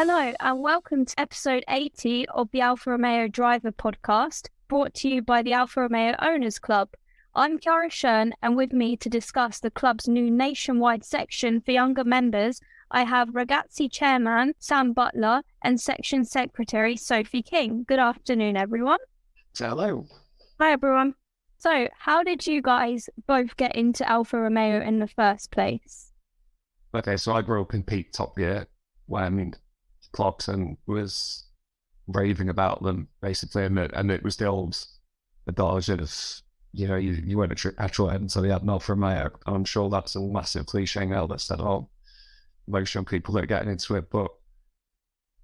Hello and welcome to episode 80 of the Alfa Romeo Driver Podcast, brought to you by the Alfa Romeo Owners Club. I'm Kiara Shern, and with me to discuss the club's new nationwide section for younger members, I have Ragazzi Chairman Sam Butler and Section Secretary Sophie King. Good afternoon, everyone. Hello. Hi, everyone. So, how did you guys both get into Alfa Romeo in the first place? Okay, so I grew up in peak Top Gear when Clarkson was raving about them, basically, and it was the old adage of, you went to petrol head until you had an Alfa Romeo. I'm sure that's a massive cliche now that said, most young people that are getting into it, but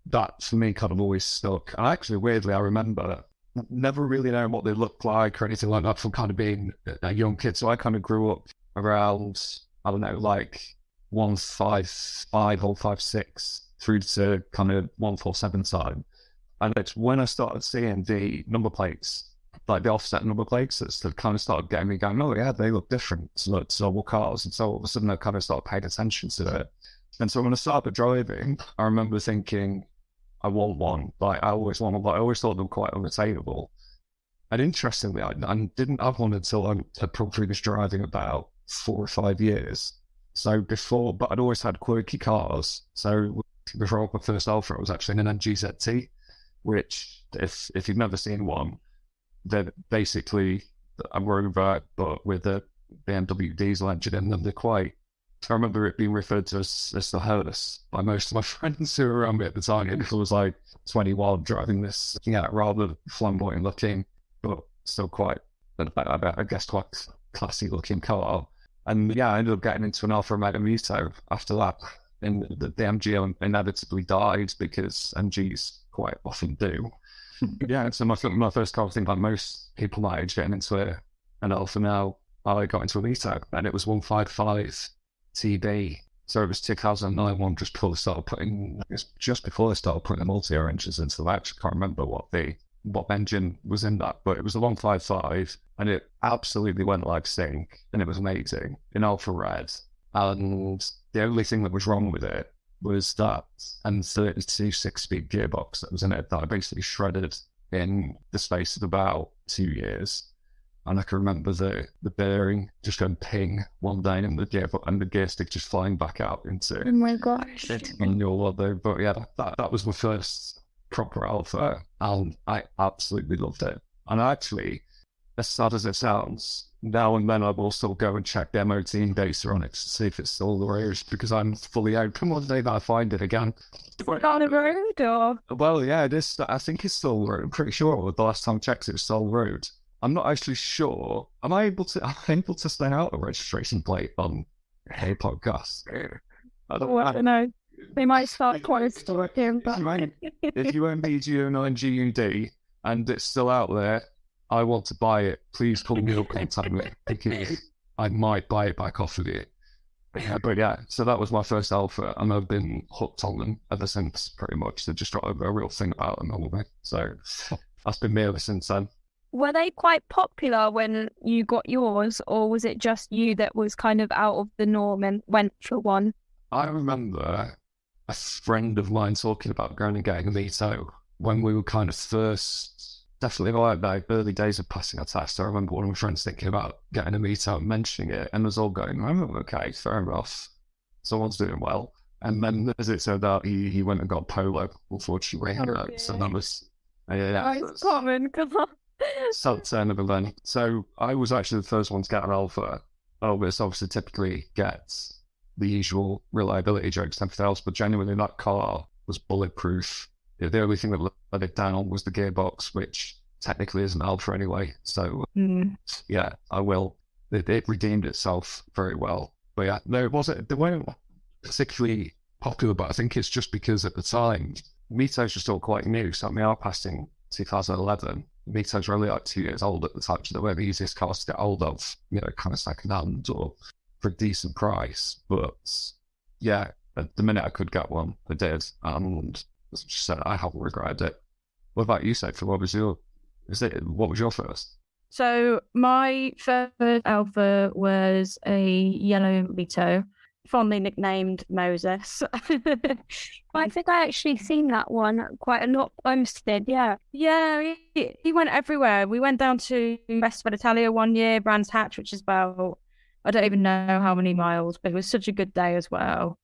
that for me kind of always stuck. And actually, weirdly, I remember never really knowing what they looked like or anything like that from kind of being a young kid. So I kind of grew up around, I don't know, like 155 or 156 through to kind of 147 time. And it's when I started seeing the number plates, like the offset number plates, that kind of started getting me going, oh yeah, they look different to normal cars. And so all of a sudden I kind of started paying attention to it. And so when I started driving, I remember thinking, I want one. Like I always wanted one. I always thought them quite unattainable. And interestingly, I didn't have one until I had probably was driving about 4 or 5 years. So before, but I'd always had quirky cars. So before I got my first Alfa, I was actually in an MG which, if you've never seen one, they're basically a Rover, but with a BMW diesel engine in them. They're quite, I remember it being referred to as the hearse by most of my friends who were around me at the time. It was like 21 driving this, rather flamboyant looking, but still quite, I guess, quite classy looking car. And yeah, I ended up getting into an Alfa Romeo Mito after that. And the MG inevitably died because MGs quite often do. Yeah, so my first car, I think like most people my age getting into an Alfa now, I got into a Mito, and it was 155 TB. So it was 2009 one, just before they started putting the multi-air engines into that. I actually can't remember what engine was in that, but it was a 155, and it absolutely went like sync, and it was amazing in Alfa Red. And the only thing that was wrong with it was that M32 6-speed gearbox that was in it that I basically shredded in the space of about 2 years. And I can remember the bearing just going ping one day, and the gear stick just flying back out into Oh my gosh. manual leather. But yeah, that was my first proper Alfa, and I absolutely loved it. And actually, as sad as it sounds, now and then I will still go and check the MOT data on it to see if it's still the road, because I'm fully open one day that I find it again. On a road or? Well, yeah, it is. I think it's still road. I'm pretty sure the last time I checked it was still road. I'm not actually sure. Am I able to stay out a registration plate on a podcast? I don't know. They might start close to him, but if you own BG09 GUD and it's still out there, I want to buy it. Please call me up and tell me, because I might buy it back off of you. But yeah, so that was my first Alfa, and I've been hooked on them ever since, pretty much. They're just a real thing about them, all of it. So that's been me ever since then. Were they quite popular when you got yours, or was it just you that was kind of out of the norm and went for one? I remember a friend of mine talking about going and getting a Mito when we were kind of first, definitely like early days of passing our test. I remember one of my friends thinking about getting a Mito and mentioning it, and us all going, oh, okay, fair enough. Someone's doing well. And then as it turned out, he went and got Polo, unfortunately. Okay. So that was... It's common, come on. So I was actually the first one to get an Alfa. This obviously typically gets the usual reliability jokes and everything else, but genuinely that car was bulletproof. The only thing that let it down was the gearbox, which technically is an Alfa anyway. So yeah, I will. It redeemed itself very well. But yeah, they weren't particularly popular, but I think it's just because at the time Mitos were still quite new. So I passed in 2011. Mitos were only like 2 years old at the time, so they weren't the easiest cars to get hold of, kind of second hand or for a decent price. But yeah, at the minute I could get one, I did, and as I just said, I haven't regretted it. What about you, Sophie? What was your first? So my first Alfa was a yellow Mito. fondly nicknamed Moses. I think I actually seen that one quite a lot posted, yeah. Yeah, he went everywhere. We went down to West Italia one year, Brands Hatch, which is about, I don't even know how many miles, but it was such a good day as well.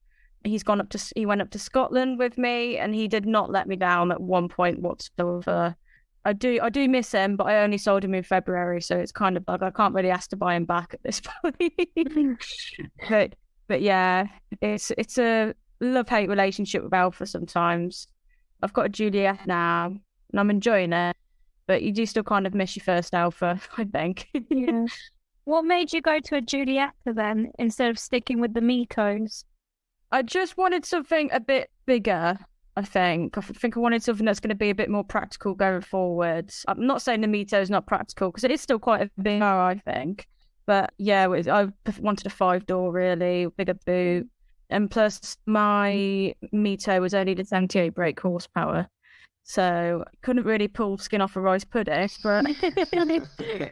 He went up to Scotland with me, and he did not let me down at one point whatsoever. I do miss him, but I only sold him in February, so it's kind of like I can't really ask to buy him back at this point. But yeah, it's a love-hate relationship with Alpha sometimes. Then I've got a Juliet now, and I'm enjoying it, but you do still kind of miss your first Alpha, I think. Yeah. What made you go to a Giulietta then, instead of sticking with the Mitos? I just wanted something a bit bigger, I think. I think I wanted something that's going to be a bit more practical going forward. I'm not saying the Mito is not practical, because it is still quite a big car, I think. But yeah, I wanted a 5-door, really, bigger boot. And plus, my Mito was only the 78 brake horsepower. So couldn't really pull skin off a rice pudding. But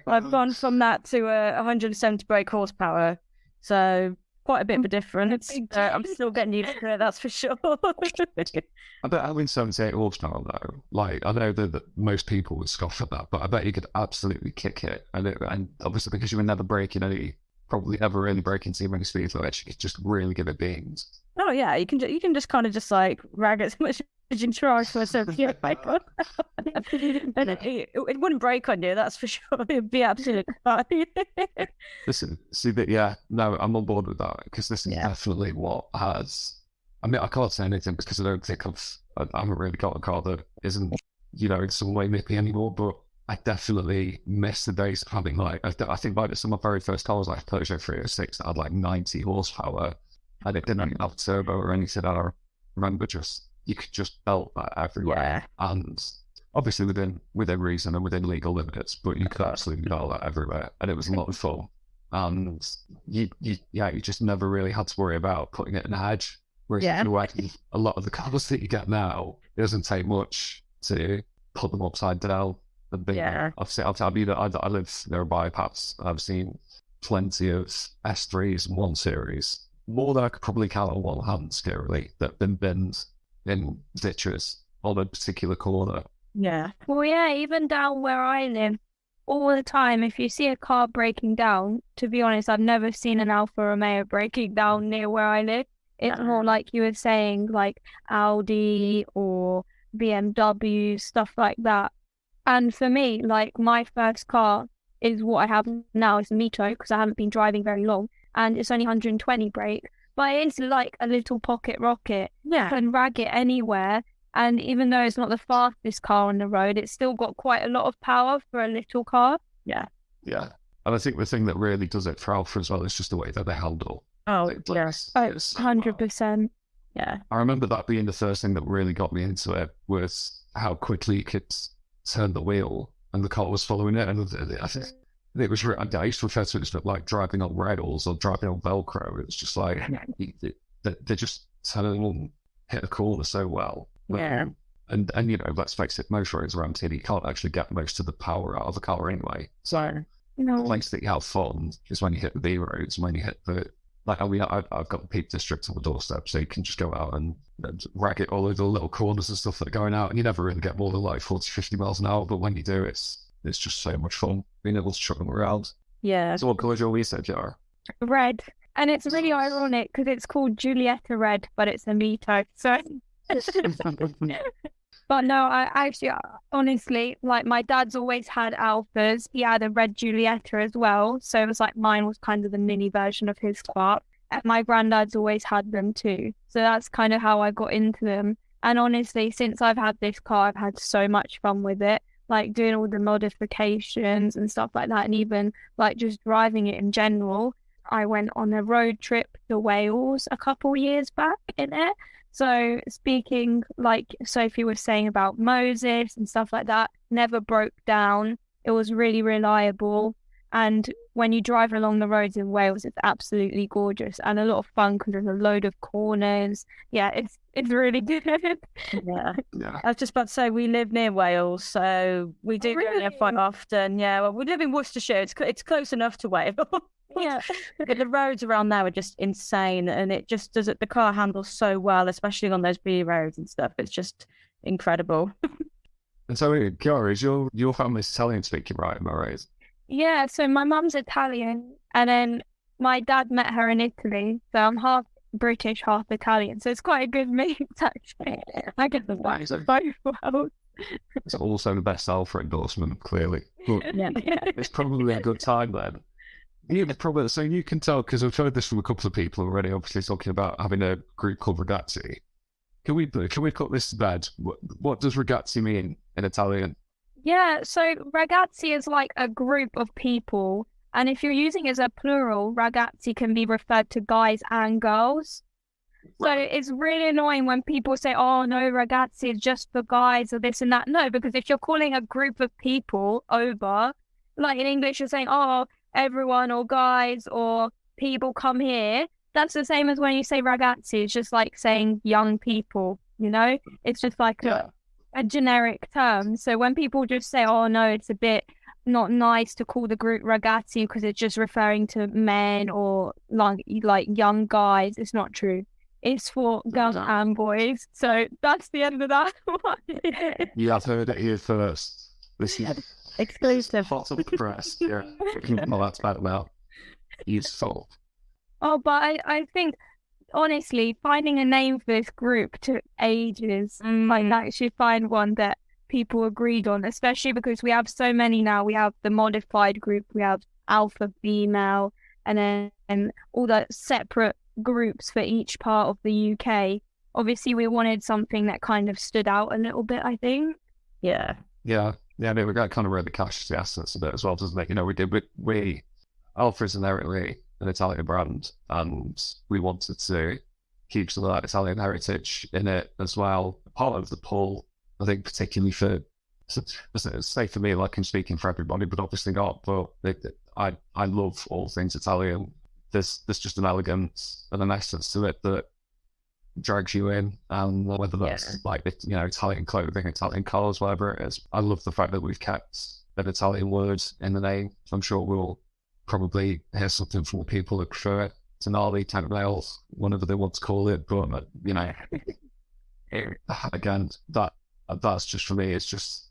I've gone from that to 170 brake horsepower. So quite a bit of a difference. I'm still getting used to it, that's for sure. I bet having 78 horsepower though, like I know that most people would scoff at that, but I bet you could absolutely kick it. And obviously because you were never breaking any, probably never really breaking too many speed limits, you could just really give it beans. Oh yeah, you can just kind of just like rag it as much as you try for a 78 bike. And it wouldn't break on you, that's for sure. It'd be absolutely fine. Listen, see that, yeah, no, I'm on board with that, because this is definitely what has, I mean, I can't say anything because I don't think I haven't really got a car that isn't, in some way nippy anymore, but I definitely miss the days of having like, I think like some of my very first cars, like Peugeot 306 that had like 90 horsepower, and it didn't have turbo or anything. I remember you could just belt that everywhere. Yeah. And obviously within reason and within legal limits, but you could absolutely belt that everywhere. And it was a lot of fun. And you just never really had to worry about putting it in a hedge. Whereas a lot of the cars that you get now, it doesn't take much to put them upside down. I live nearby, perhaps. I've seen plenty of S3s and 1 Series, more than I could probably count on one hand, scarily, that have been binned in ditches on a particular corner. Yeah. Well, yeah, even down where I live, all the time, if you see a car breaking down, to be honest, I've never seen an Alfa Romeo breaking down near where I live. It's more like you were saying, like Audi or BMW, stuff like that. And for me, like my first car is what I have now, is a Mito, because I haven't been driving very long, and it's only 120 brake, but it's like a little pocket rocket. Yeah. You can rag it anywhere, and even though it's not the fastest car on the road, it's still got quite a lot of power for a little car. Yeah. Yeah. And I think the thing that really does it for Alfa as well is just the way that they handle. Oh, yes. 100%. Yeah. I remember that being the first thing that really got me into it, was how quickly you could turn the wheel and the car was following it. And I think it was, I used to refer to it as like driving on rails or driving on Velcro. It was just like, they just turn and hit a corner so well. Yeah. And let's face it, most roads around here, you can't actually get most of the power out of the car anyway. So the place that you have fun is when you hit the B roads, when you hit the, like, I mean, I've got the Peak District on the doorstep, so you can just go out and rag it all over the little corners and stuff that are going out, and you never really get more than like 40, 50 miles an hour, but when you do, it's just so much fun being able to chuck them around. Yeah. So what colour is your Visa, Jar? Red. And it's really ironic because it's called Giulietta Red, but it's a Mito. So, but no, I actually, honestly, like my dad's always had Alphas. He had a red Giulietta as well. So it was like mine was kind of the mini version of his car. And my granddad's always had them too. So that's kind of how I got into them. And honestly, since I've had this car, I've had so much fun with it. Like doing all the modifications and stuff like that. And even like just driving it in general. I went on a road trip to Wales a couple years back in it. So speaking, like Sophie was saying about Moses and stuff like that, never broke down. It was really reliable. And when you drive along the roads in Wales, it's absolutely gorgeous and a lot of fun because there's a load of corners. Yeah, it's really good. Yeah. I was just about to say, we live near Wales, so we do go there quite often. Yeah, well, we live in Worcestershire. It's close enough to Wales. Yeah, but the roads around there are just insane, and it just does it. The car handles so well, especially on those B roads and stuff. It's just incredible. And so, Chiara, is your family's Italian speaking, right? Am I right? Yeah, so my mum's Italian, and then my dad met her in Italy, so I'm half British, half Italian. So it's quite a good mix, actually. I get the best of both worlds. It's also the best Alpha endorsement, clearly. But Yeah. it's probably a good time then. Yeah, probably. So you can tell, because I've heard this from a couple of people already, obviously talking about having a group called Ragazzi. Can we put this to bed? What does Ragazzi mean in Italian? Yeah, so ragazzi is like a group of people, and if you're using it as a plural, ragazzi can be referred to guys and girls. So it's really annoying when people say, oh no, ragazzi is just for guys or this and that. No, because if you're calling a group of people over, like in English, you're saying, oh, everyone or guys or people come here. That's the same as when you say ragazzi. It's just like saying young people, It's just like a generic term. So when people just say, oh no, it's a bit not nice to call the group ragazzi because it's just referring to men or like young guys, it's not true. It's for girls and boys. So that's the end of that one. You have heard it here first. This is Exclusive. hot off the press. Yeah. Well, that's bad now. Useful. Oh, but I think, honestly, finding a name for this group took ages. Like, actually find one that people agreed on, especially because we have so many now. We have the modified group, we have alpha female, and then all the separate groups for each part of the UK. Obviously, we wanted something that kind of stood out a little bit, I think. Yeah. Yeah. Yeah, we got kind of where the cash is the essence of it as well, doesn't it? We Alpha is inherently an Italian brand, and we wanted to keep some of that Italian heritage in it as well. Part of the pull, I think, particularly for, say for me, like I'm speaking for everybody, but obviously not, but I love all things Italian. There's just an elegance and an essence to it that drags you in, and whether that's Italian clothing, Italian colours, whatever it is. I love the fact that we've kept an Italian word in the name. I'm sure we'll probably hear something from people that prefer it. Tonali, Tennails, whatever they want to call it, but again, that's just for me. It's just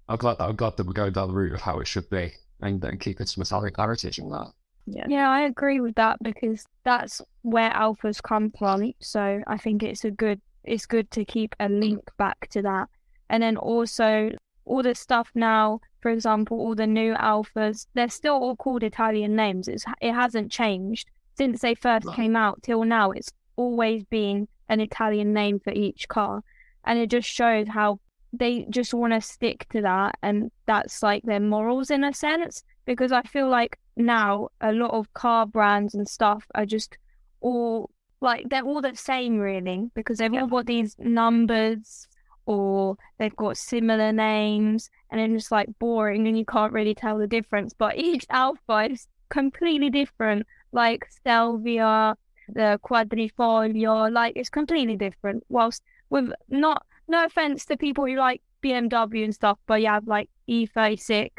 I'm glad that we're going down the route of how it should be, and then keeping some Italian heritage in that. Yeah, I agree with that because that's where alphas come from. So I think it's good to keep a link back to that. And then also all the stuff now, for example, all the new alphas, they're still all called Italian names. It hasn't changed since they first came out till now. It's always been an Italian name for each car, and it just shows how they just want to stick to that, and that's like their morals in a sense. Because I feel like now a lot of car brands and stuff are just all like they're all the same really, because they've all got these numbers or they've got similar names, and it's just like boring and you can't really tell the difference. But each alpha is completely different, like Stelvia, the Quadrifoglio, like it's completely different. Whilst with no offense to people who like BMW and stuff, but you have like E36,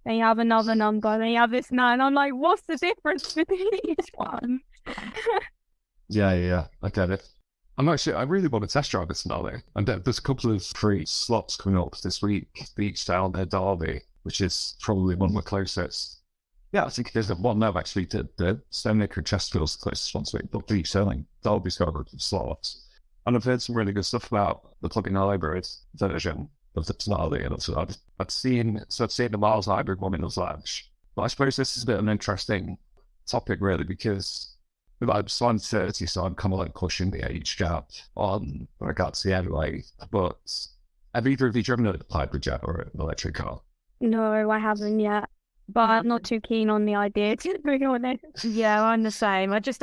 then you have another number, then you have this now, and I'm like, what's the difference between each one? Yeah, I get it. I really want to test drive this now, and there's a couple of free slots coming up this week, each down at Derby, which is probably one of the closest. Yeah, I think there's one now actually. The Stemnick or Chesterfield's the closest one to it, but each selling Derby's got a couple of slots. And I've heard some really good stuff about the plug-in hybrid version of the Tonali, and I've seen the miles hybrid one in the Slash. But I suppose this is a bit of an interesting topic, really, because I'm 30, so I'm kind of like pushing the age gap on Ragazzi anyway. But have either of you driven a hybrid yet or an electric car? No, I haven't yet. But I'm not too keen on the idea, to be honest. Yeah, I'm the same. I just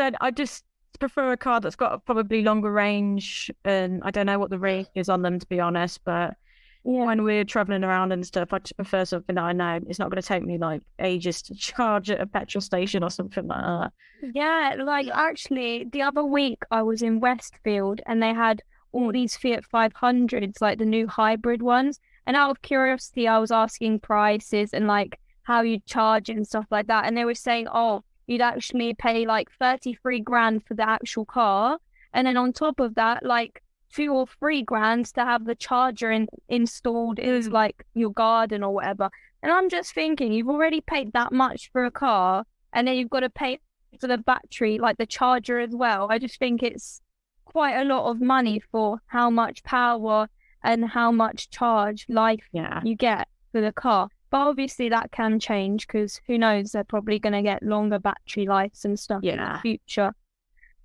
prefer a car that's got a probably longer range, and I don't know what the range is on them, to be honest, but when we're travelling around and stuff, I just prefer something that I know it's not going to take me like ages to charge at a petrol station or something like that. Yeah, like actually the other week I was in Westfield and they had all these Fiat 500s, like the new hybrid ones, and out of curiosity I was asking prices and like how you charge it and stuff like that, and they were saying, oh, you'd actually pay like 33 grand for the actual car. And then on top of that, like 2 or 3 grand to have the charger installed in like your garden or whatever. And I'm just thinking, you've already paid that much for a car, and then you've got to pay for the battery, like the charger as well. I just think it's quite a lot of money for how much power and how much charge life you get for the car. But obviously that can change, because who knows, they're probably going to get longer battery lives and stuff in the future.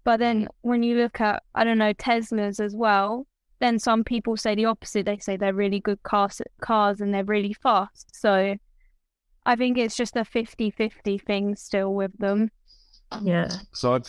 But then when you look at, I don't know, Teslas as well, then some people say the opposite. They say they're really good cars and they're really fast. So I think it's just a 50-50 thing still with them. Yeah. So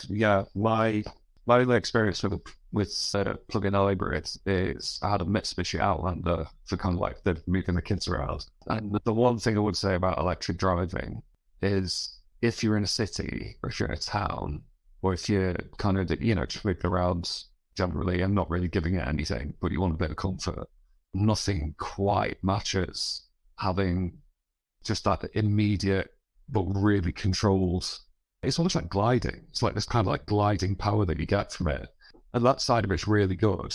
my only experience with plug-in hybrids is I had a Mitsubishi Outlander for kind of like moving the kids around. And the one thing I would say about electric driving is if you're in a city or if you're in a town, or if you're kind of, just moving around generally and not really giving it anything, but you want a bit of comfort, nothing quite matches having just that immediate but really controlled. It's almost like gliding. It's like this kind of like gliding power that you get from it. And that side of it's really good.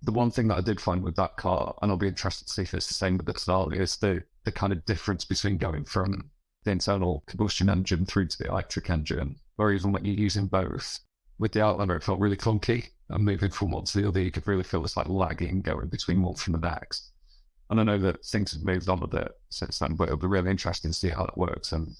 The one thing that I did find with that car, and I'll be interested to see if it's the same with the Denali, is the kind of difference between going from the internal combustion engine through to the electric engine, or even when you're using both. With the Outlander, it felt really clunky, and moving from one to the other, you could really feel this like lagging going between one from the next. And I know that things have moved on a bit since then, but it'll be really interesting to see how that works. And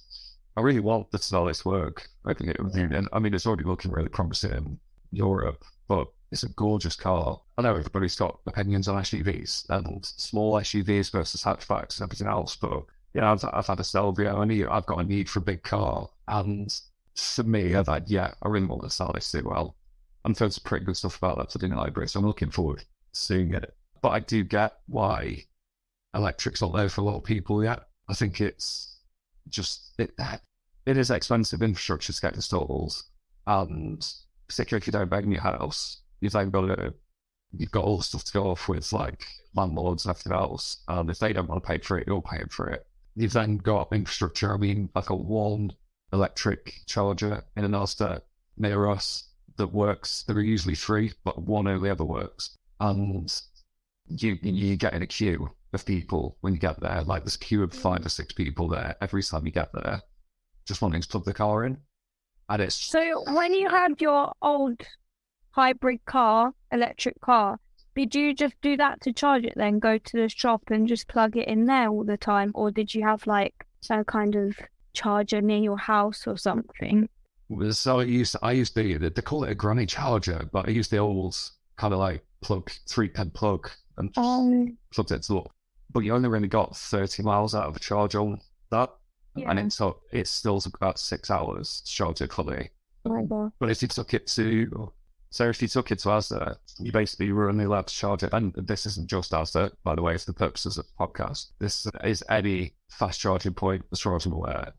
I really want the Denali to work. I think it's already looking really promising in Europe, but it's a gorgeous car. I know everybody's got opinions on SUVs and small SUVs versus hatchbacks and everything else, but I've had a Stelvio, and I've got a need for a big car. And for me, I really want the Denali to do well. I'm feeling some pretty good stuff about that for the hybrid, so I'm looking forward to seeing it. But I do get why electric's not there for a lot of people yet. I think it's just, it is expensive infrastructure to get installed, and particularly if you don't own your house, you've got all the stuff to go off with, like landlords and everything else, and if they don't want to pay for it, you're paying for it. You've then got infrastructure. I mean, like a one electric charger in an Asda near us that works. They're usually free, but one only ever works, and you get in a queue of people when you get there. Like there's a queue of 5 or 6 people there every time you get there, just wanting to plug the car in. And it's so when you had your old hybrid car, electric car, did you just do that to charge it, then go to the shop and just plug it in there all the time, or did you have like some kind of charger near your house or something? So I used they call it a granny charger, but I used the old kind of like 3-pin plug and plugged it to the. But you only really got 30 miles out of a charge on that, and it still took about 6 hours to charge it fully. Oh my God. But if you took it to Asda, you basically were only allowed to charge it. And this isn't just Asda, by the way, for the purposes of the podcast. This is any fast charging point, as far as I'm aware.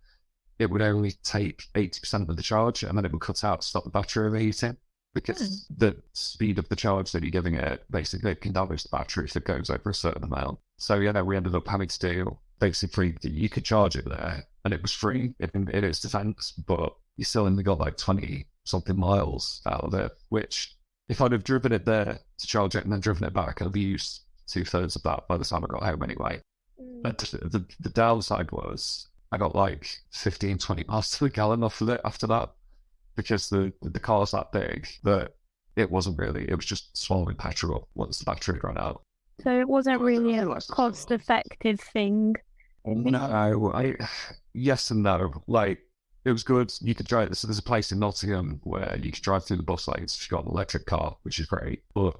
It would only take 80% of the charge, and then it would cut out to stop the battery overheating, because the speed of the charge that you're giving it, basically it can damage the battery if it goes over a certain amount. So, we ended up having to do basically, you could charge it there, and it was free in its defense, but you still only got like 20-something miles out of it, which if I'd have driven it there to charge it and then driven it back, I'd have used 2/3 of that by the time I got home anyway. But the downside was I got like 15-20 miles to the gallon off of it after that, because the car's that big that it was just swallowing petrol once the battery had run out. So it wasn't really a cost-effective thing. No, yes and no. Like, it was good. You could drive. So there's a place in Nottingham where you could drive through the bus lanes if you've got an electric car, which is great. But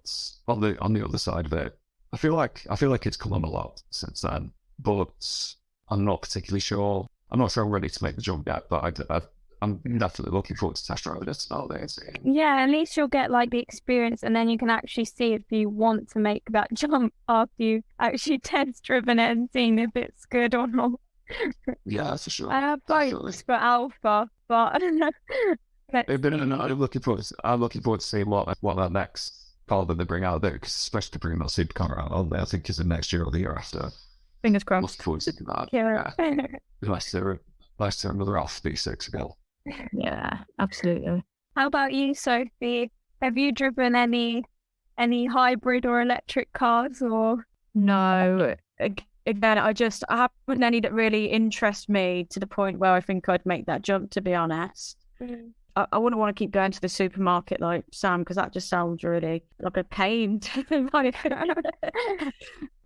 on the other side of it, I feel like it's come on a lot since then. But I'm not particularly sure. I'm not sure I'm ready to make the jump yet. But I'm definitely looking forward to test driving it nowadays. Yeah, at least you'll get like the experience, and then you can actually see if you want to make that jump after you actually test driven it and seen if it's good or not. Yeah, for sure. I have both for Alpha, but I don't know. I'm looking forward to seeing what that next car that they bring out there, because especially bringing that supercar out on there, I think is the next year or the year after. Fingers crossed. Looking forward to that. Yeah. Nice to another Alpha B6 again. Yeah, absolutely. How about you, Sophie? Have you driven any hybrid or electric cars or? No, again, I haven't any that really interest me to the point where I think I'd make that jump, to be honest. I wouldn't want to keep going to the supermarket like Sam, because that just sounds really like a pain. But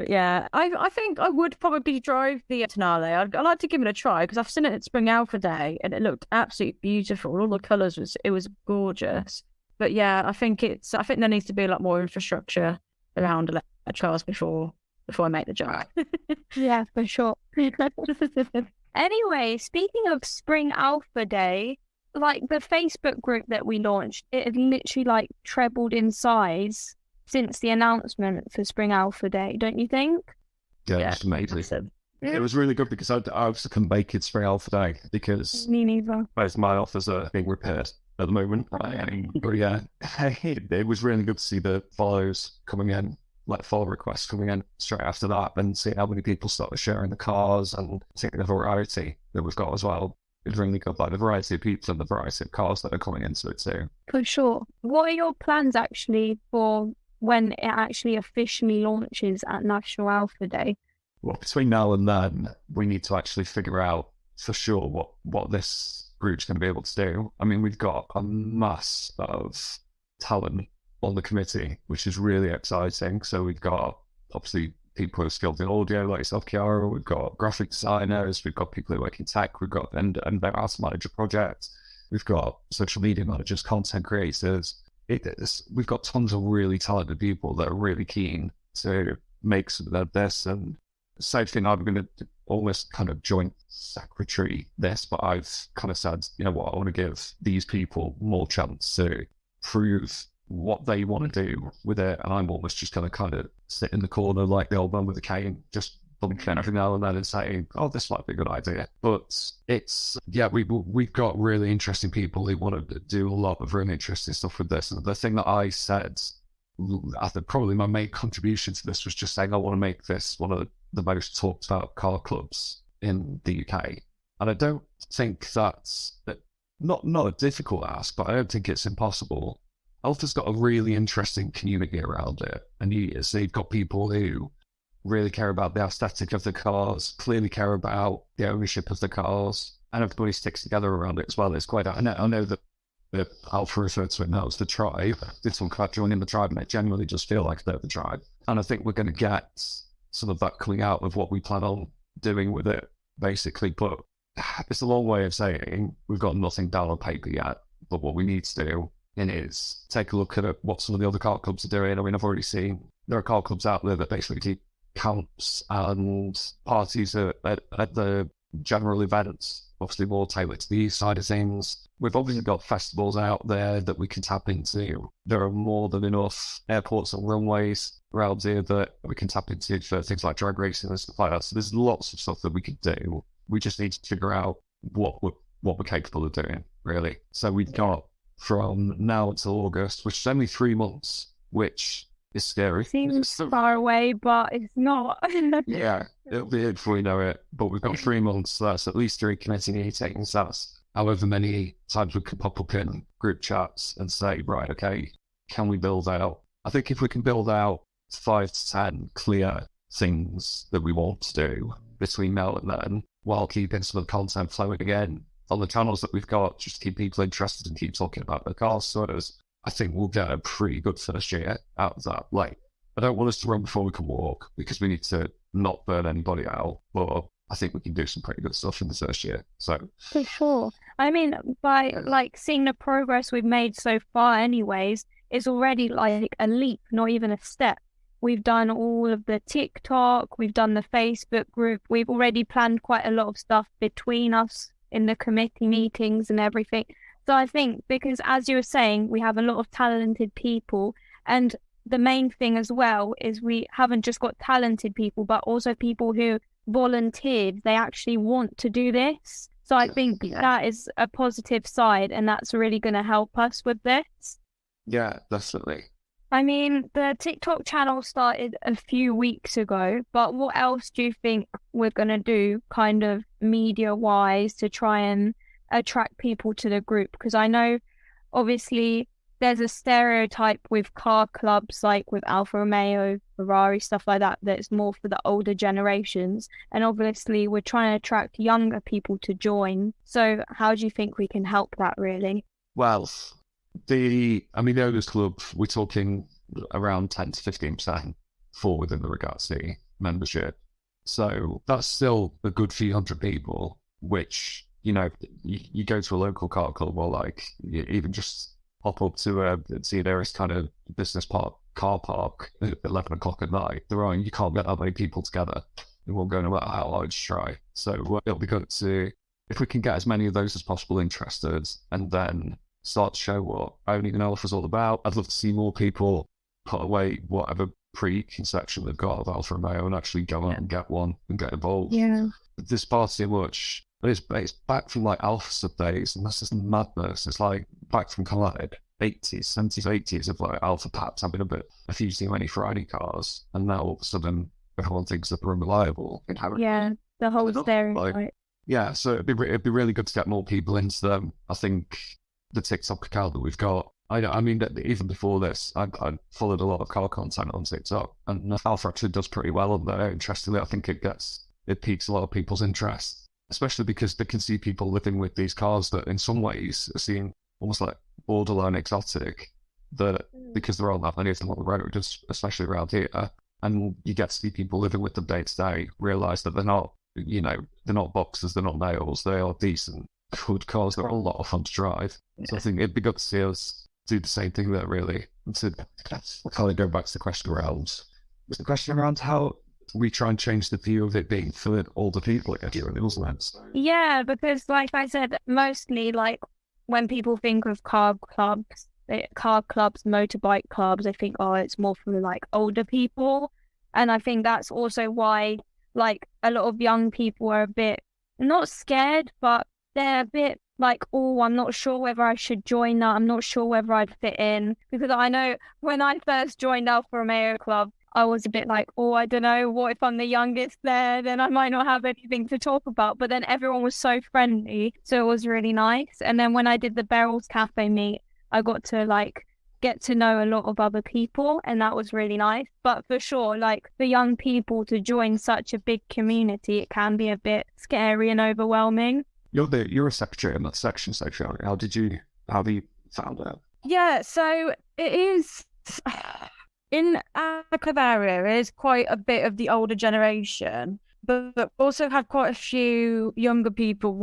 yeah, I think I would probably drive the Tonale. I'd like to give it a try because I've seen it at Spring Alpha Day and it looked absolutely beautiful. All the colours was gorgeous. But yeah, I think there needs to be a lot more infrastructure around electric cars before I make the jump. Yeah, for sure. Anyway, speaking of Spring Alpha Day, like the Facebook group that we launched, it had literally like trebled in size since the announcement for Spring Alpha Day, don't you think? Yeah, it's amazing. It was really good because I was looking make it Spring Alpha Day because Me neither. most of my offers are being repaired at the moment. But yeah, it was really good to see the follows coming in, like follow requests coming in straight after that, and see how many people started sharing the cars and seeing the variety that we've got as well. It's really good, like the variety of people and the variety of cars that are coming into it too. For sure. What are your plans actually for when it actually officially launches at National Alpha Day? Well, between now and then, we need to actually figure out for sure what this group's going to be able to do. I mean, we've got a mass of talent on the committee, which is really exciting. So we've got obviously people who are skilled in audio, like yourself, Kiara. We've got graphic designers. We've got people who work in tech. We've got and their arts manager projects. We've got social media managers, content creators. We've got tons of really talented people that are really keen to make something of this. And same thing, I'm going to almost kind of joint secretary this, but I've kind of said, you know what, I want to give these people more chance to prove what they want to do with it, and I'm almost just going to kind of sit in the corner like the old man with the cane, just bumping every now and then and saying, oh, this might be a good idea. But it's, yeah, we've got really interesting people who want to do a lot of really interesting stuff with this. And the thing that I said, I think probably my main contribution to this was just saying I want to make this one of the most talked about car clubs in the UK. And I don't think that's not a difficult ask, but I don't think it's impossible. Alpha's got a really interesting community around it, and you've got people who really care about the aesthetic of the cars, clearly care about the ownership of the cars, and everybody sticks together around it as well. It's quite, I know that the Alpha referred to it now as the tribe. This one can't join in the tribe, and it genuinely just feel like they're the tribe. And I think we're going to get some of that coming out of what we plan on doing with it, basically. But it's a long way of saying we've got nothing down on paper yet, but what we need to do is take a look at what some of the other car clubs are doing. I mean, I've already seen there are car clubs out there that basically do camps and parties at the general events, obviously more tailored to the east side of things. We've obviously got festivals out there that we can tap into. There are more than enough airports and runways around here that we can tap into for things like drag racing and stuff like that. So there's lots of stuff that we can do. We just need to figure out what we're capable of doing, really. So we've got from now until August, which is only 3 months, which is scary. Seems far away, but it's not. Yeah, it'll be here before we know it. But we've got 3 months, so that's at least 3 committee meetings. That's however many times we can pop up in group chats and say, right, okay, can we build out? I think if we can build out 5 to 10 clear things that we want to do between now and then, while keeping some of the content flowing again on the channels that we've got, just to keep people interested and keep talking about the car sorters, I think we'll get a pretty good first year out of that. Like, I don't want us to run before we can walk because we need to not burn anybody out, but I think we can do some pretty good stuff in the first year. So for sure. I mean, by like seeing the progress we've made so far anyways, it's already like a leap, not even a step. We've done all of the TikTok, we've done the Facebook group, we've already planned quite a lot of stuff between us in the committee meetings and everything. So I think because, as you were saying, we have a lot of talented people, and the main thing as well is we haven't just got talented people, but also people who volunteered. They actually want to do this. So I think that is a positive side, and that's really going to help us with this. Yeah, definitely. I mean, the TikTok channel started a few weeks ago, but what else do you think we're going to do kind of media-wise to try and attract people to the group? Because I know obviously there's a stereotype with car clubs like with Alfa Romeo, Ferrari, stuff like that, that's more for the older generations. And obviously we're trying to attract younger people to join. So how do you think we can help that really? Well, the Owners Club, we're talking around 10 to 15% fall within the Ragazzi membership. So that's still a good few hundred people, which, you go to a local car club or like you even just pop up to the nearest kind of business park, car park at 11 o'clock at night. You can't get that many people together. It won't go no matter how hard you try. So it'll be good to, if we can get as many of those as possible interested and then start to show what owning an Alfa's all about. I'd love to see more people put away whatever preconception they've got of Alfa Romeo and actually go out and get one and get involved. Yeah. This far too much. It's back from like Alfa sub days, and that's just madness. It's like back from kind of like 80s, 70s, 80s of like Alfa Paps having a few too many Ferrari cars, and now all of a sudden everyone thinks that they're unreliable. Yeah, the whole stereotype. Yeah, so it'd be really good to get more people into them. I think the TikTok account that we've got, even before this, I followed a lot of car content on TikTok, and Alfa actually does pretty well on there. Interestingly, I think it piques a lot of people's interest, especially because they can see people living with these cars that in some ways are seen almost like borderline exotic, that because there aren't that many of them on the road, especially around here, and you get to see people living with them day to day, realise that they're not, they're not boxes, they're not nails, they are decent, good cars, they're a lot of fun to drive. Yeah. So I think it'd be good to see us do the same thing there, really. And to kind of go back to the question around how we try and change the view of it being for older people, I guess, wasn't it? Yeah, because like I said, mostly like when people think of car clubs, motorbike clubs, they think, oh, it's more for like older people. And I think that's also why like a lot of young people are a bit not scared, but they're a bit like, oh, I'm not sure whether I should join that. I'm not sure whether I'd fit in. Because I know when I first joined Alfa Romeo Club, I was a bit like, oh, I don't know, what if I'm the youngest there? Then I might not have anything to talk about. But then everyone was so friendly, so it was really nice. And then when I did the Beryl's Cafe meet, I got to like get to know a lot of other people, and that was really nice. But for sure, like for young people to join such a big community, it can be a bit scary and overwhelming. You're a secretary in that section, so how have you found out? Yeah, so it is. In our club area, it is quite a bit of the older generation, but also had quite a few younger people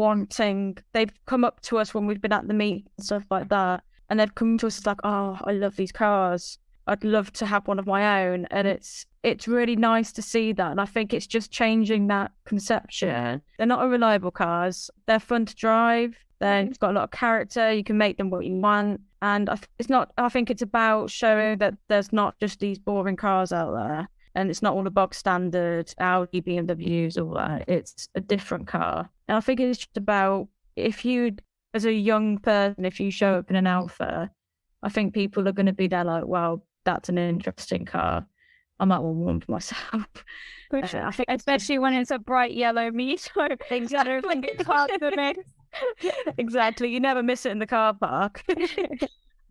they've come up to us when we've been at the meet and stuff like that, and they've come to us like, oh, I love these cars. I'd love to have one of my own. And it's really nice to see that. And I think it's just changing that conception. They're not unreliable cars. They're fun to drive. They've got a lot of character. You can make them what you want. And I think it's about showing that there's not just these boring cars out there. And it's not all the bog standard Audi, BMWs, all that. It's a different car. And I think it's just about, as a young person, if you show up in an Alfa, I think people are going to be there like, wow, that's an interesting car. I might want one for myself. I think, especially when it's a bright yellow Mito. Exactly. I think it's hard to miss. Exactly. You never miss it in the car park.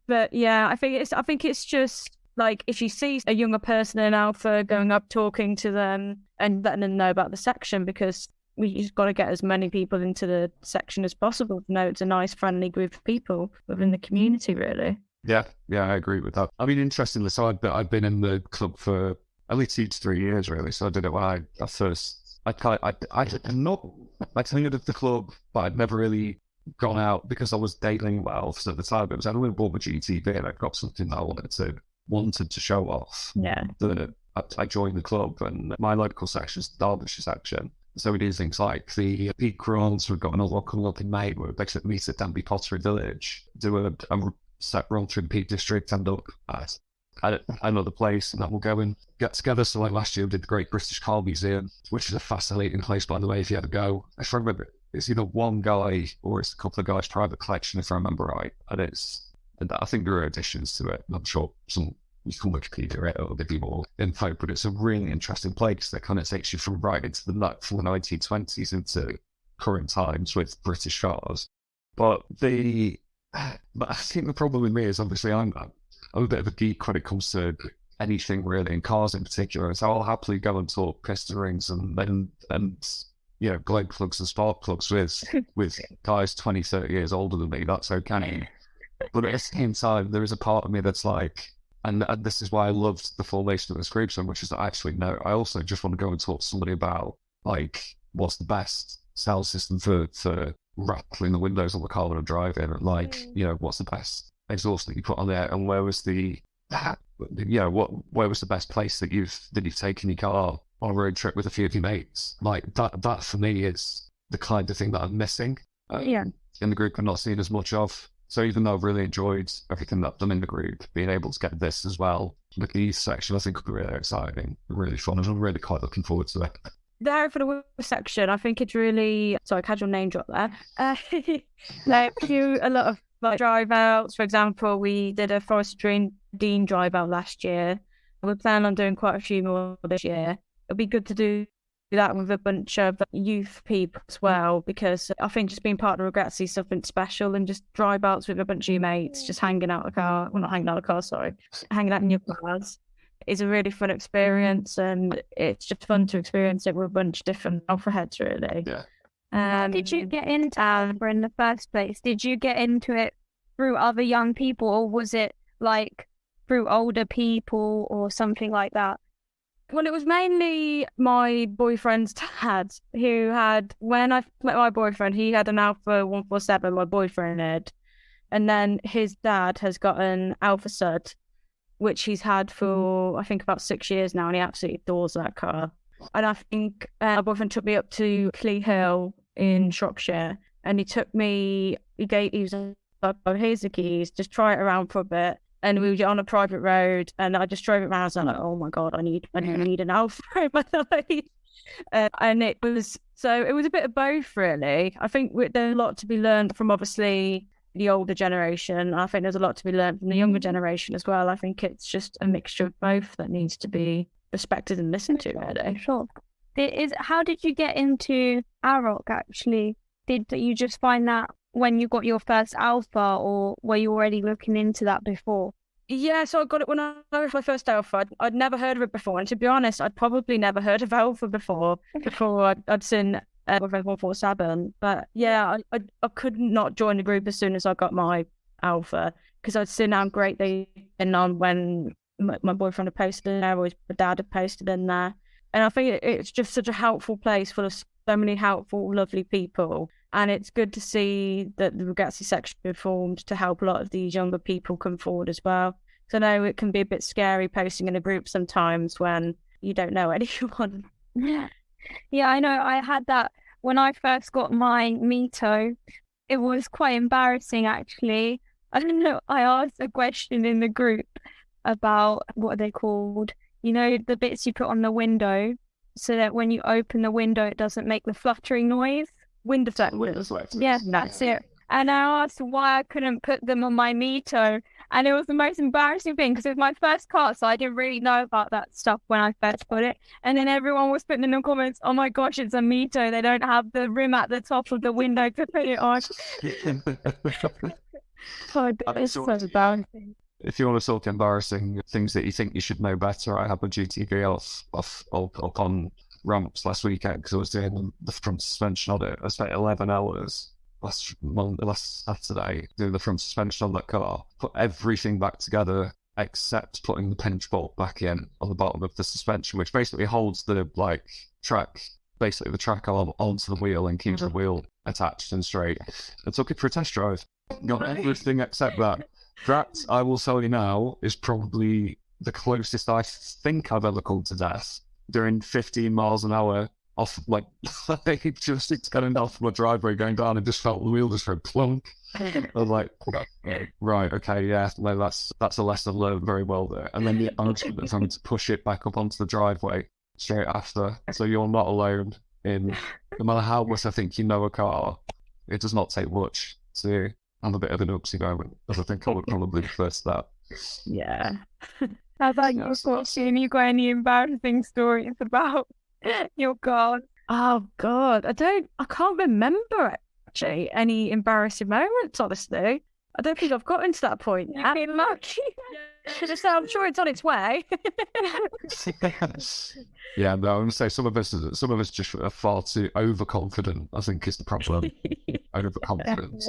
But yeah, I think it's just like if you see a younger person in Alfa, going up, talking to them and letting them know about the section, because we just got to get as many people into the section as possible to know it's a nice, friendly group of people within the community, really. Yeah, I agree with that. I mean, interestingly, so I've been in the club for at least 2 to 3 years, really. So I did it when I first. I not attended the club, but I'd never really gone out because I was dating Valves at the time. It was only bought my GTV and I got something that I wanted to show off. Yeah. I joined the club, and my local section is the Derbyshire section. So we do things like the peak runs. We've got another one coming up in May where we basically meet at Danby Pottery Village, do a set run through the Peak District, end up at another place, and then we'll go and get together. So like last year we did the Great British Car Museum, which is a fascinating place, by the way, if you ever go. If I remember, it's either one guy or it's a couple of guys' private collection, if I remember right. And I think there are additions to it. I'm sure you can Wikipedia it or give you more info, but it's a really interesting place that kind of takes you from right into from the 1920s into current times with British cars. But I think the problem with me is obviously I'm a bit of a geek when it comes to anything really, and cars in particular. So I'll happily go and talk piston rings and globe plugs and spark plugs with guys 20, 30 years older than me. That's okay. But at the same time, there is a part of me that's like, and this is why I loved the formation of this group so much, is that actually, no, I also just want to go and talk to somebody about, like, what's the best sound system for rattling the windows on the car when I'm driving, and like, what's the best exhaust that you put on there, and where was the best place that you've taken your car on a road trip with a few of your mates? Like that for me is the kind of thing that I'm missing in the group. I'm not seeing as much of. So even though I've really enjoyed everything that I've done in the group, being able to get this as well, the youth section, I think will be really exciting, really fun, and I'm really quite looking forward to it. There for the women's section, I think it's really, sorry, casual name drop there. They do a lot of like drive outs. For example, we did a Forest Dean drive out last year. We're planning on doing quite a few more this year. It'll be good to do that with a bunch of youth people as well, because I think just being part of Ragazzi is something special, and just drive outs with a bunch of your mates, just hanging out hanging out in your cars is a really fun experience, and it's just fun to experience it with a bunch of different alpha heads, really. Yeah. How did you get into Alpha in the first place? Did you get into it through other young people, or was it like through older people or something like that? Well, it was mainly my boyfriend's dad who had, when I met my boyfriend, he had an Alpha 147, my boyfriend had, and then his dad has got an Alpha Sud, which he's had for, I think, about 6 years now, and he absolutely adores that car. And I think my boyfriend took me up to Clee Hill in Shropshire, and he was like, oh, here's the keys, just try it around for a bit. And we were on a private road, and I just drove it around. I was like, oh my God, I need an Alpha in my life. And it was a bit of both, really. I think there's a lot to be learned from, obviously, the older generation. I think there's a lot to be learned from the younger generation as well. I think it's just a mixture of both that needs to be respected and listened to, really. Sure. How did you get into Aroc, actually? Did you just find that when you got your first Alpha, or were you already looking into that before? Yeah, so I got it when I was my first Alpha. I'd never heard of it before, and to be honest, I'd probably never heard of Alpha before I'd seen 147. But yeah, I could not join the group as soon as I got my Alpha, because I'd seen how great they'd been on when my boyfriend had posted in there, or his dad had posted in there. And I think it's just such a helpful place full of so many helpful, lovely people. And it's good to see that the Ragazzi section formed to help a lot of these younger people come forward as well. So I know it can be a bit scary posting in a group sometimes when you don't know anyone. Yeah, I know. I had that when I first got my Mito. It was quite embarrassing, actually. I don't know. I asked a question in the group about, what are they called? You know, the bits you put on the window so that when you open the window, it doesn't make the fluttering noise. Window deflectors. Yeah, that's it. And I asked why I couldn't put them on my Mito. And it was the most embarrassing thing, because it was my first car, so I didn't really know about that stuff when I first put it. And then everyone was putting in the comments, oh my gosh, it's a Mito. They don't have the rim at the top of the window to put it on. It's so embarrassing. If you want to talk embarrassing things that you think you should know better, I had my GTV off on ramps last weekend because I was doing the front suspension on it. I spent 11 hours last Saturday doing the front suspension on that car. Put everything back together except putting the pinch bolt back in on the bottom of the suspension, which basically holds the track onto the wheel and keeps the wheel attached and straight. I took it for a test drive. Got everything except that. That, I will tell you now, is probably the closest I think I've ever come to death. Doing 15 miles an hour off, just getting off my driveway, going down, and just felt the wheel just go plunk. I was like, right, okay, yeah, no, that's a lesson learned very well there. And then the announcement of having to push it back up onto the driveway straight after. So you're not alone in, no matter how much I think you know a car, it does not take much to have a bit of an oopsie moment, as I think I would probably prefer to that. Yeah. How about you, Fortune? You got any embarrassing stories about your car? Oh God, I can't remember actually. Any embarrassing moments, honestly? I don't think I've gotten to that point yet. You've been lucky. So I'm sure it's on its way. Yeah, no, I'm gonna say some of us just are far too overconfident. I think is the problem. Overconfidence.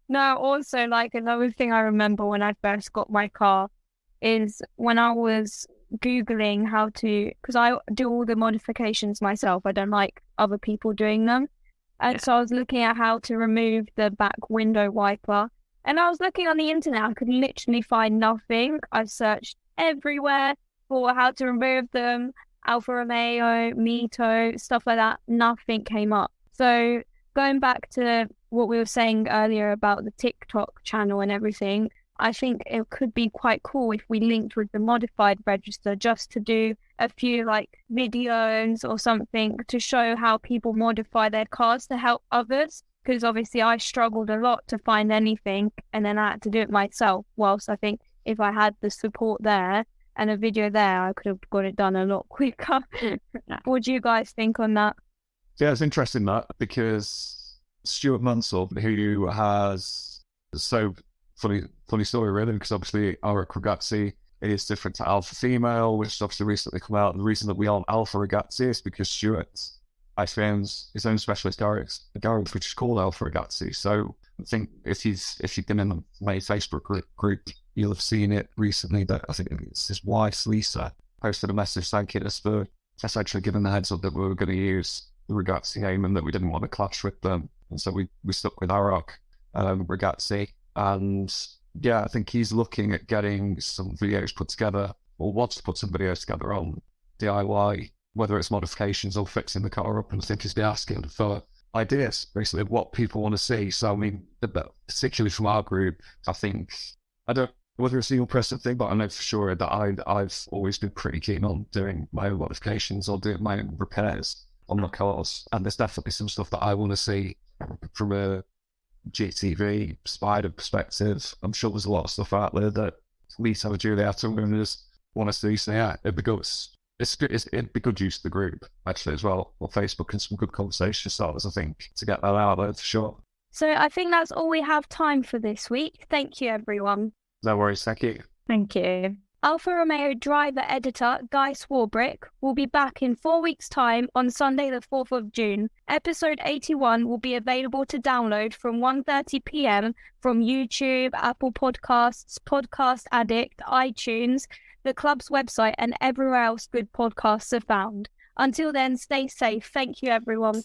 No, also like another thing I remember when I first got my car is when I was Googling how to, because I do all the modifications myself. I don't like other people doing them. And so I was looking at how to remove the back window wiper. And I was looking on the internet. I could literally find nothing. I searched everywhere for how to remove them. Alfa Romeo, Mito, stuff like that. Nothing came up. So going back to what we were saying earlier about the TikTok channel and everything, I think it could be quite cool if we linked with the modified register just to do a few like videos or something to show how people modify their cars to help others. Because obviously I struggled a lot to find anything and then I had to do it myself. Whilst I think if I had the support there and a video there, I could have got it done a lot quicker. What do you guys think on that? Yeah, it's interesting that because Stuart Munsell, who has funny story really, because obviously our Ragazzi is different to Alfa Female, which has obviously recently come out. And the reason that we aren't Alfa Ragazzi is because Stuart actually owns his own specialist garage, which is called Alfa Ragazzi. So I think if you've been in my Facebook group, you'll have seen it recently that I think it's his wife, Lisa, posted a message thanking us for essentially giving the heads up that we were going to use the Ragazzi name and that we didn't want to clash with them. And so we stuck with Aroc Ragazzi. And yeah, I think he's looking at getting some videos put together, or wants to put some videos together on DIY, whether it's modifications or fixing the car up. And I think he's been asking for ideas, basically, of what people want to see. So, I mean, particularly from our group, I think, I don't know whether it's the impressive thing, but I know for sure that I've always been pretty keen on doing my own modifications or doing my own repairs on my cars. And there's definitely some stuff that I want to see from a GTV Spider perspective. I'm sure there's a lot of stuff out there that Lisa or Giulietta owners want to see. So yeah, it'd be good. It'd be good use of the group actually as well, or Facebook, and some good conversation starters, I think, to get that out there for sure. So I think that's all we have time for this week. Thank you, everyone. No worries, thank you. Thank you. Alfa Romeo driver editor Guy Swarbrick will be back in 4 weeks' time on Sunday the 4th of June. Episode 81 will be available to download from 1:30 p.m. from YouTube, Apple Podcasts, Podcast Addict, iTunes, the club's website, and everywhere else good podcasts are found. Until then, stay safe. Thank you, everyone.